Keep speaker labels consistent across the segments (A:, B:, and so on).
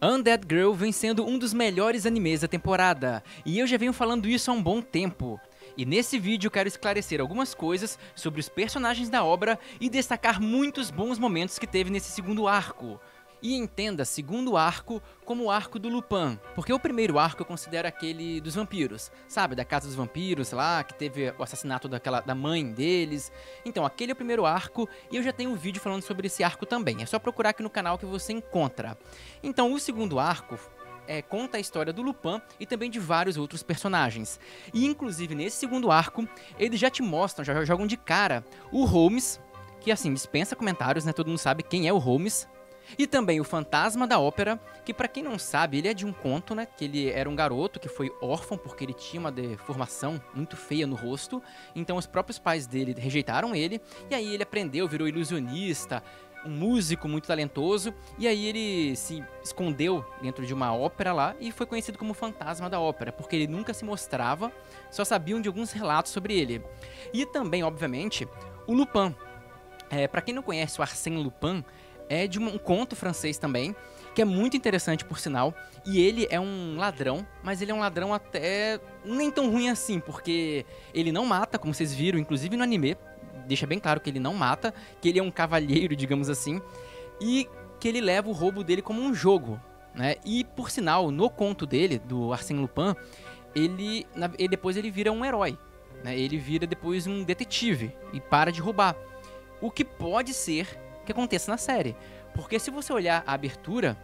A: Undead Girl vem sendo um dos melhores animes da temporada, e eu já venho falando isso há um bom tempo. E nesse vídeo eu quero esclarecer algumas coisas sobre os personagens da obra e destacar muitos bons momentos que teve nesse segundo arco. E entenda segundo arco como o arco do Lupin, porque o primeiro arco eu considero aquele dos vampiros, sabe, da casa dos vampiros lá, que teve o assassinato da mãe deles. Então aquele é o primeiro arco e eu já tenho um vídeo falando sobre esse arco também, é só procurar aqui no canal que você encontra. Então o segundo arco conta a história do Lupin e também de vários outros personagens. E inclusive nesse segundo arco, eles já te mostram, já jogam de cara o Holmes, que assim, dispensa comentários, né, todo mundo sabe quem é o Holmes. E também o Fantasma da Ópera, que pra quem não sabe, ele é de um conto, né, que ele era um garoto que foi órfão porque ele tinha uma deformação muito feia no rosto, então os próprios pais dele rejeitaram ele, e aí ele aprendeu, virou ilusionista, um músico muito talentoso, e aí ele se escondeu dentro de uma ópera lá e foi conhecido como Fantasma da Ópera, porque ele nunca se mostrava, só sabiam de alguns relatos sobre ele. E também, obviamente, o Lupin. Pra quem não conhece o Arsène Lupin, é de um conto francês também, que é muito interessante por sinal, e ele é um ladrão, mas ele é um ladrão até nem tão ruim assim, porque ele não mata, como vocês viram, inclusive no anime, deixa bem claro que ele não mata, que ele é um cavalheiro, digamos assim, e que ele leva o roubo dele como um jogo, né? E por sinal, no conto dele, do Arsène Lupin, depois ele vira um herói, né? Ele vira depois um detetive e para de roubar, o que pode ser que aconteça na série, porque se você olhar a abertura,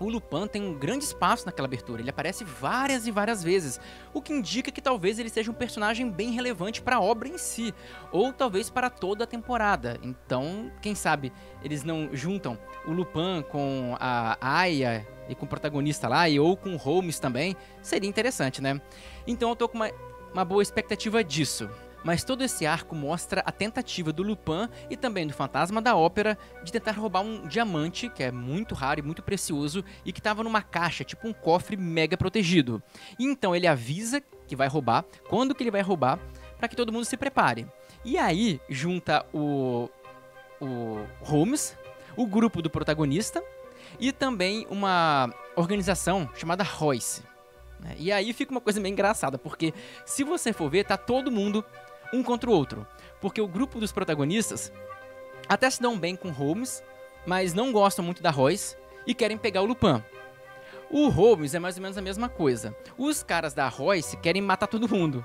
A: o Lupin tem um grande espaço naquela abertura, ele aparece várias e várias vezes, o que indica que talvez ele seja um personagem bem relevante para a obra em si, ou talvez para toda a temporada. Então, quem sabe eles não juntam o Lupin com a Aya e com o protagonista lá, ou com o Holmes também, seria interessante, né? Então eu tô com uma boa expectativa disso. Mas todo esse arco mostra a tentativa do Lupin e também do Fantasma da Ópera de tentar roubar um diamante, que é muito raro e muito precioso, e que estava numa caixa, tipo um cofre mega protegido. E então ele avisa que vai roubar, quando que ele vai roubar, para que todo mundo se prepare. E aí junta o Holmes, o grupo do protagonista, e também uma organização chamada Royce. E aí fica uma coisa meio engraçada, porque se você for ver, tá todo mundo um contra o outro, porque o grupo dos protagonistas até se dão bem com Holmes, mas não gostam muito da Royce e querem pegar o Lupin. O Holmes é mais ou menos a mesma coisa. Os caras da Royce querem matar todo mundo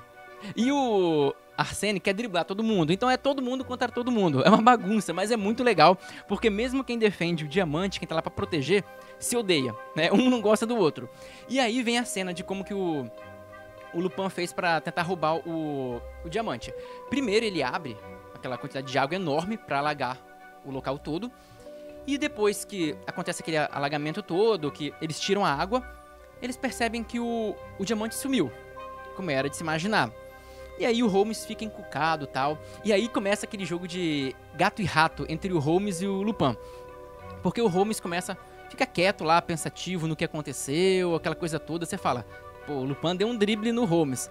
A: e o Arsène quer driblar todo mundo, então é todo mundo contra todo mundo. É uma bagunça, mas é muito legal, porque mesmo quem defende o diamante, quem tá lá pra proteger, se odeia, né? Um não gosta do outro. E aí vem a cena de como que o Lupin fez pra tentar roubar o diamante. Primeiro ele abre aquela quantidade de água enorme pra alagar o local todo, e depois que acontece aquele alagamento todo, que eles tiram a água, eles percebem que o diamante sumiu, como era de se imaginar. E aí o Holmes fica encucado e tal. E aí começa aquele jogo de gato e rato entre o Holmes e o Lupin. Porque o Holmes fica quieto lá, pensativo no que aconteceu, aquela coisa toda. Você fala, pô, o Lupin deu um drible no Holmes.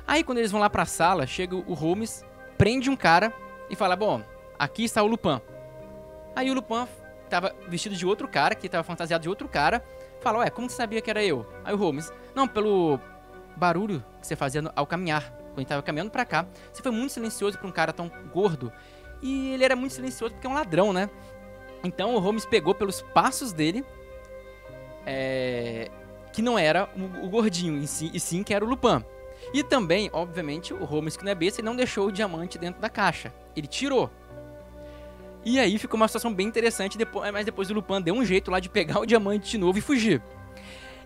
A: Aí quando eles vão lá pra sala, chega o Holmes, prende um cara e fala, bom, aqui está o Lupin. Aí o Lupin tava vestido de outro cara, que tava fantasiado de outro cara. Fala, ué, como você sabia que era eu? Aí o Holmes, não, pelo barulho que você fazia ao caminhar. Quando ele tava caminhando pra cá, você foi muito silencioso pra um cara tão gordo. E ele era muito silencioso porque é um ladrão, né? Então o Holmes pegou pelos passos dele, que não era o gordinho em si, e sim que era o Lupin. E também, obviamente, o Holmes, que não é besta, ele não deixou o diamante dentro da caixa. Ele tirou. E aí ficou uma situação bem interessante, mas depois o Lupin deu um jeito lá de pegar o diamante de novo e fugir.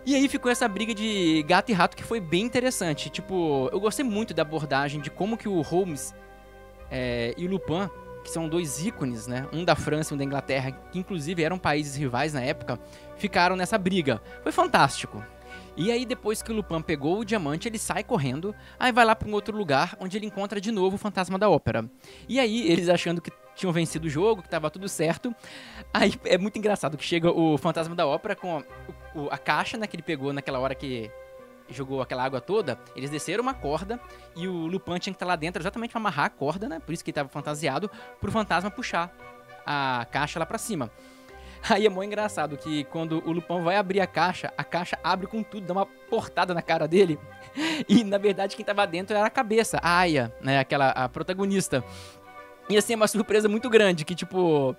A: E aí ficou essa briga de gato e rato que foi bem interessante. Tipo, eu gostei muito da abordagem de como que o Holmes e o Lupin, que são dois ícones, né? Um da França e um da Inglaterra, que inclusive eram países rivais na época, ficaram nessa briga. Foi fantástico. E aí depois que o Lupin pegou o diamante, ele sai correndo, aí vai lá para um outro lugar, onde ele encontra de novo o Fantasma da Ópera. E aí, eles achando que tinham vencido o jogo, que tava tudo certo, aí é muito engraçado que chega o Fantasma da Ópera com a caixa, né, que ele pegou naquela hora que jogou aquela água toda, eles desceram uma corda e o Lupin tinha que estar lá dentro exatamente para amarrar a corda, né, por isso que ele tava fantasiado, pro fantasma puxar a caixa lá pra cima. Aí é mó engraçado que quando o Lupin vai abrir a caixa abre com tudo, dá uma portada na cara dele. E na verdade quem tava dentro era a cabeça, a Aya, né, a protagonista. E assim, é uma surpresa muito grande, que tipo...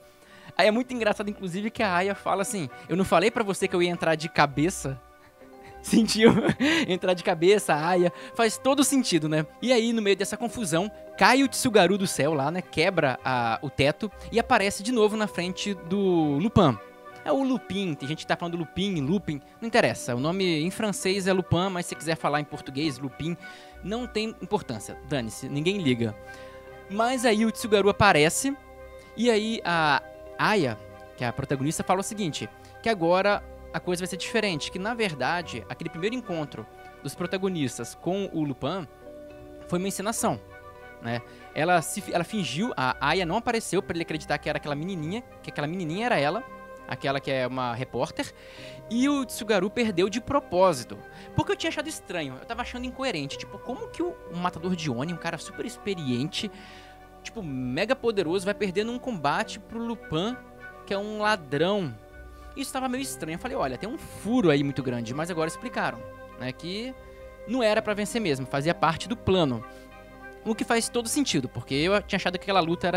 A: Aí é muito engraçado, inclusive, que a Aya fala assim: eu não falei pra você que eu ia entrar de cabeça? Sentiu? Entrar de cabeça, a Aya. Faz todo sentido, né? E aí, no meio dessa confusão, cai o Tsugaru do céu lá, né? Quebra o teto e aparece de novo na frente do Lupin. É o Lupin, tem gente que tá falando Lupin, não interessa. O nome em francês é Lupin, mas se quiser falar em português, Lupin, não tem importância. Dane-se, ninguém liga. Mas aí o Tsugaru aparece e aí a Aya, que é a protagonista, fala o seguinte, que agora a coisa vai ser diferente, que na verdade, aquele primeiro encontro dos protagonistas com o Lupin foi uma encenação, né? Ela fingiu, a Aya não apareceu pra ele acreditar que era aquela menininha, que aquela menininha era ela, aquela que é uma repórter, e o Tsugaru perdeu de propósito, porque eu tinha achado estranho, eu tava achando incoerente, tipo, como que um matador de Oni, um cara super experiente, tipo, mega poderoso, vai perder num combate pro Lupin, que é um ladrão. Isso tava meio estranho. Eu falei, olha, tem um furo aí muito grande, mas agora explicaram, né, que não era pra vencer mesmo, fazia parte do plano. O que faz todo sentido, porque eu tinha achado que aquela luta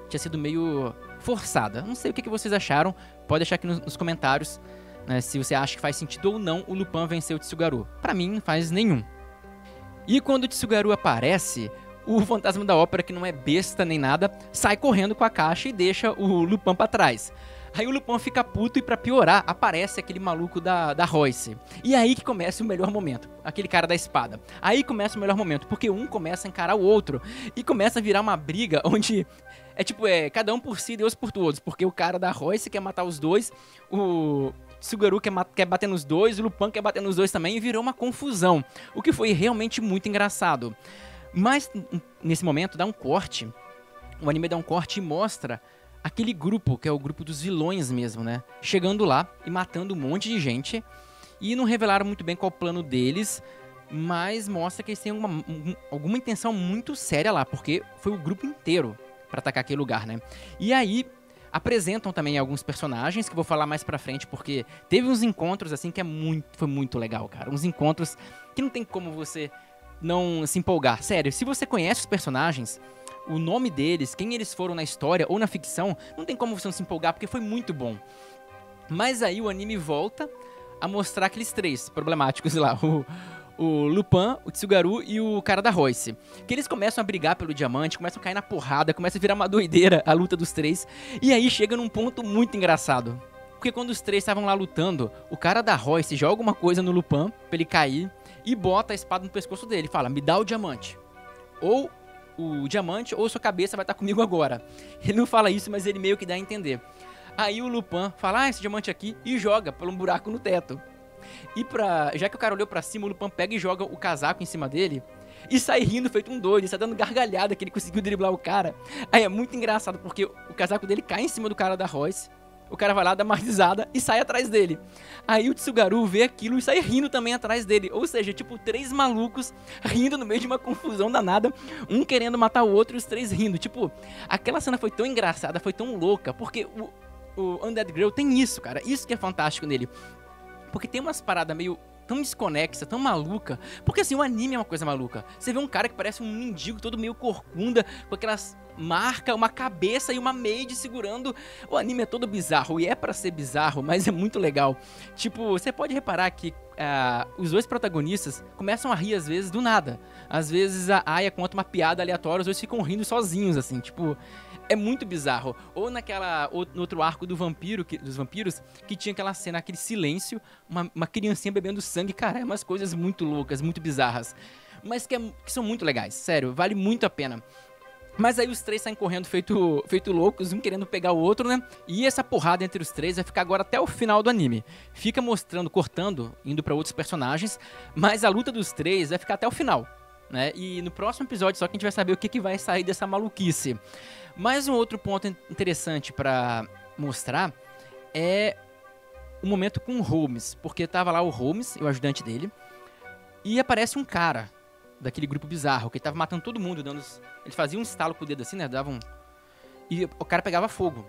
A: tinha sido meio forçada. Não sei o que vocês acharam, pode deixar aqui nos comentários, né, se você acha que faz sentido ou não o Lupin vencer o Tsugaru. Pra mim, não faz nenhum. E quando o Tsugaru aparece, o fantasma da ópera, que não é besta nem nada, sai correndo com a caixa e deixa o Lupin pra trás. Aí o Lupin fica puto e pra piorar, aparece aquele maluco da Royce. E aí que começa o melhor momento, aquele cara da espada. Aí começa o melhor momento, porque um começa a encarar o outro e começa a virar uma briga onde cada um por si, Deus por todos. Porque o cara da Royce quer matar os dois, o Tsugaru quer bater nos dois, o Lupin quer bater nos dois também e virou uma confusão. O que foi realmente muito engraçado. Mas nesse momento dá um corte, o anime dá um corte e mostra aquele grupo, que é o grupo dos vilões mesmo, né? Chegando lá e matando um monte de gente. E não revelaram muito bem qual o plano deles, mas mostra que eles têm alguma intenção muito séria lá, porque foi o grupo inteiro pra atacar aquele lugar, né? E aí apresentam também alguns personagens que eu vou falar mais pra frente, porque teve uns encontros assim que foi muito legal, cara. Uns encontros que não tem como você não se empolgar. Sério, se você conhece os personagens, o nome deles, quem eles foram na história ou na ficção, não tem como você não se empolgar, porque foi muito bom. Mas aí o anime volta a mostrar aqueles três problemáticos lá, o Lupin, o Tsugaru e o cara da Royce. Que eles começam a brigar pelo diamante, começam a cair na porrada, começa a virar uma doideira a luta dos três. E aí chega num ponto muito engraçado. Porque quando os três estavam lá lutando, o cara da Royce joga uma coisa no Lupin pra ele cair e bota a espada no pescoço dele. Fala, me dá o diamante. Ou o diamante, ou sua cabeça vai estar comigo agora. Ele não fala isso, mas ele meio que dá a entender. Aí o Lupin fala, esse diamante aqui, e joga por um buraco no teto. E já que o cara olhou pra cima, o Lupin pega e joga o casaco em cima dele e sai rindo feito um doido, sai dando gargalhada que ele conseguiu driblar o cara. Aí é muito engraçado, porque o casaco dele cai em cima do cara da Royce, o cara vai lá, dá uma risada e sai atrás dele. Aí o Tsugaru vê aquilo e sai rindo também atrás dele. Ou seja, tipo, três malucos rindo no meio de uma confusão danada, um querendo matar o outro e os três rindo. Tipo, aquela cena foi tão engraçada, foi tão louca, porque o Undead Girl tem isso, cara. Isso que é fantástico nele. Porque tem umas paradas meio tão desconexa, tão maluca. Porque assim, o anime é uma coisa maluca. Você vê um cara que parece um mendigo todo meio corcunda, com aquelas marcas, uma cabeça e uma maid segurando. O anime é todo bizarro, e é pra ser bizarro, mas é muito legal. Tipo, você pode reparar que os dois protagonistas começam a rir às vezes do nada. Às vezes a Aya conta uma piada aleatória, os dois ficam rindo sozinhos, assim, tipo... É muito bizarro. Ou no outro arco dos vampiros, que tinha aquela cena, aquele silêncio, uma criancinha bebendo sangue. Cara, é umas coisas muito loucas, muito bizarras. Mas que são muito legais, sério, vale muito a pena. Mas aí os três saem correndo feito loucos, um querendo pegar o outro, né? E essa porrada entre os três vai ficar agora até o final do anime. Fica mostrando, cortando, indo pra outros personagens, mas a luta dos três vai ficar até o final, né? E no próximo episódio só que a gente vai saber o que vai sair dessa maluquice. Mais um outro ponto interessante pra mostrar é o momento com o Holmes, porque tava lá o Holmes, o ajudante dele, e aparece um cara daquele grupo bizarro, que ele tava matando todo mundo, ele fazia um estalo com o dedo assim, né, e o cara pegava fogo.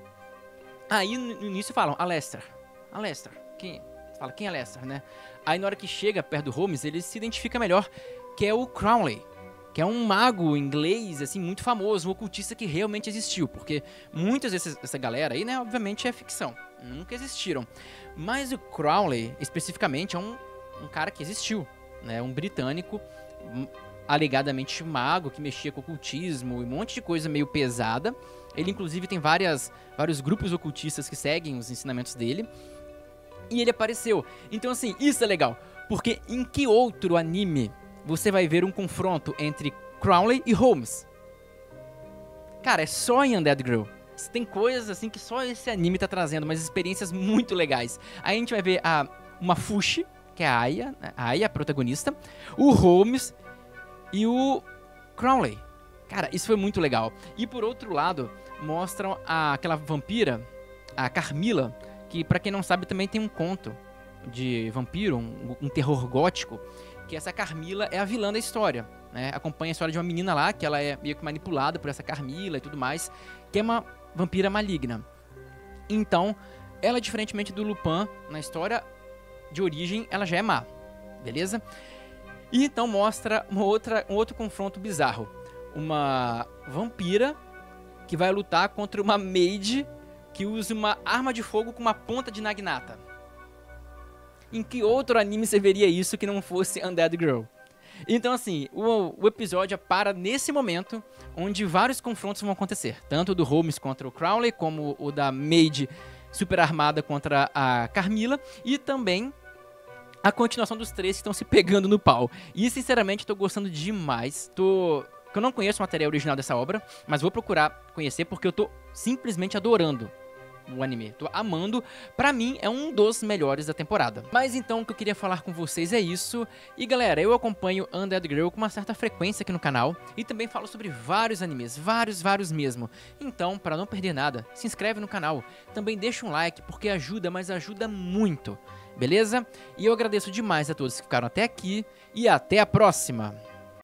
A: Aí no início falam, Alester. Quem? Fala, quem é Alester, né? Aí na hora que chega perto do Holmes, ele se identifica melhor, que é o Crowley, que é um mago inglês, assim, muito famoso, um ocultista que realmente existiu, porque muitas dessa galera aí, né, obviamente é ficção, nunca existiram. Mas o Crowley, especificamente, é um cara que existiu, né, um britânico, alegadamente mago, que mexia com ocultismo e um monte de coisa meio pesada. Ele, inclusive, tem vários grupos ocultistas que seguem os ensinamentos dele. E ele apareceu. Então, assim, isso é legal. Porque em que outro anime você vai ver um confronto entre Crowley e Holmes? Cara, é só em Undead Girl. Tem coisas, assim, que só esse anime tá trazendo, umas experiências muito legais. Aí a gente vai ver uma Fushi, que é a Aya, a protagonista, o Holmes e o Crowley. Cara, isso foi muito legal. E por outro lado, mostram aquela vampira, a Carmilla, que pra quem não sabe também tem um conto de vampiro, um terror gótico, que essa Carmilla é a vilã da história, né? Acompanha a história de uma menina lá, que ela é meio que manipulada por essa Carmilla e tudo mais, que é uma vampira maligna. Então, ela, diferentemente do Lupin, na história de origem, ela já é má, beleza? E então mostra um outro confronto bizarro. Uma vampira que vai lutar contra uma maid que usa uma arma de fogo com uma ponta de naginata. Em que outro anime você veria isso que não fosse Undead Girl? Então, assim, o episódio para nesse momento onde vários confrontos vão acontecer. Tanto o do Holmes contra o Crowley, como o da maid super armada contra a Carmilla. E também a continuação dos três que estão se pegando no pau. E, sinceramente, tô gostando demais. Eu não conheço o material original dessa obra, mas vou procurar conhecer porque eu tô simplesmente adorando o anime. Tô amando. Pra mim, é um dos melhores da temporada. Mas então, o que eu queria falar com vocês é isso. E galera, eu acompanho Undead Girl com uma certa frequência aqui no canal. E também falo sobre vários animes. Vários mesmo. Então, pra não perder nada, se inscreve no canal. Também deixa um like, porque ajuda, mas ajuda muito. Beleza? E eu agradeço demais a todos que ficaram até aqui. E até a próxima!